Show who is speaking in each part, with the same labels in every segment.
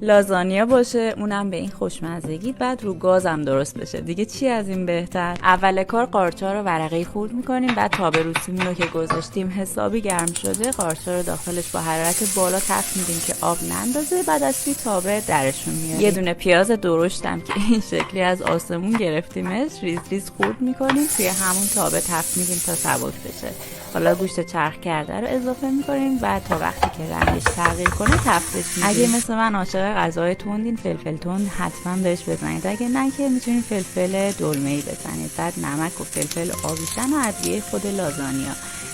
Speaker 1: لازانیا باشه، اونم به این خوشمزگی، بعد رو گازم درست بشه. دیگه چی از این بهتر؟ اول کار قارچا رو ورقه خورد میکنیم، بعد تابه روسیمون رو که گذاشتیم حسابی گرم شده، قارچا رو داخلش با حرارت بالا تفت میدیم که آب نندازه، بعد از توی تابه درشون میاریم. یه دونه پیاز درشتم که این شکلی از آسمون گرفتیمش، ریز ریز خورد میکنیم، توی همون تابه تفت میدیم تا سبک بشه. حالا گوشت چرخ کرده رو اضافه میکنیم، بعد تا وقتی که رنگش تغییر کنه تفتش میدیم. اگه مثل من عاشق غذای تندین، فلفل تند حتما بهش بزنید. اگه نه که میتونید فلفل دلمه‌ای بزنید. بعد نمک و فلفل آبیشن و ادویه خود لازانیا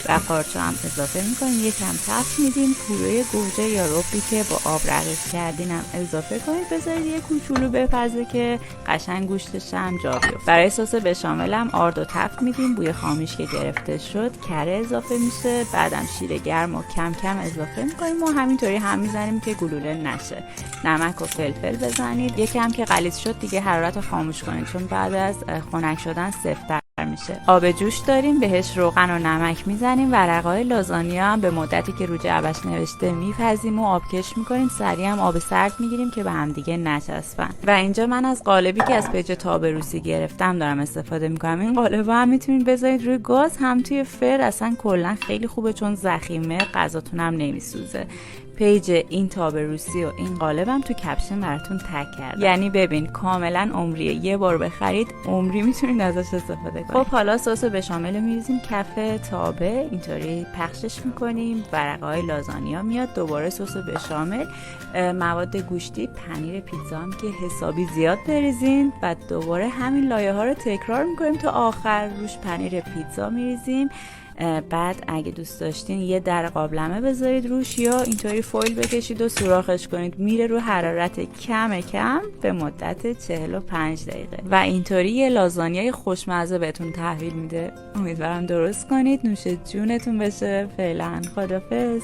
Speaker 1: و قارچا هم اضافه میکنیم. یکم تفت میدیم. پوره گوجه یا ربی که با آب رقیق کردین هم اضافه کنید. بذارید یه کوچولو بپزه که قشنگ گوشتش هم جا بیفته. برای سس بشامل هم آرد و تفت میدیم. بوی خامیش که گرفته شد کره اضافه میشه. بعدم شیر گرم و کم کم اضافه میکنیم و همینطوری هم میزنیم که گلوله نشه. نمک و فلفل بزنید. یکم که غلیظ شد دیگه حرارت رو خاموش کنید، چون بعد از خنک شدن سفت‌تر میشه. آب جوش داریم، بهش روغن و نمک میزنیم. ورقای لازانیا هم به مدتی که رو جعبش نوشته میپزیم و آبکش میکنیم. سریع هم آب سرد میگیریم که به هم دیگه نچسبن. و اینجا من از قالبی که از پیج تابه روسی گرفتم دارم استفاده میکنم. این قالبا هم میتونید بذارید روی گاز، هم توی فر، اصلا کلا خیلی خوبه چون ضخیمه، غذاتون هم نمیسوزه. پیج این تابه روسی و این قالبم تو کپشن براتون تگ کردم. یعنی ببین کاملا عمریه، یه بار بخرید عمری میتونید ازش استفاده کنید. خب حالا سس بشامل رو میریزیم کف تابه، اینطوری پخشش میکنیم. ورقه‌های لازانیا میاد، دوباره سس بشامل، مواد گوشتی، پنیر پیتزا هم که حسابی زیاد بریزین. بعد دوباره همین لایه ها رو تکرار میکنیم تا آخر. روش پنیر پیتزا میریزیم. بعد اگه دوست داشتین یه در قابلمه بذارید روش، یا اینطوری فویل بکشید و سوراخش کنید. میره رو حرارت کم کم به مدت 45 دقیقه و اینطوری یه لازانیای خوشمزه بهتون تحویل میده. امیدوارم درست کنید. نوش جونتون بشه. فعلا خدافظ.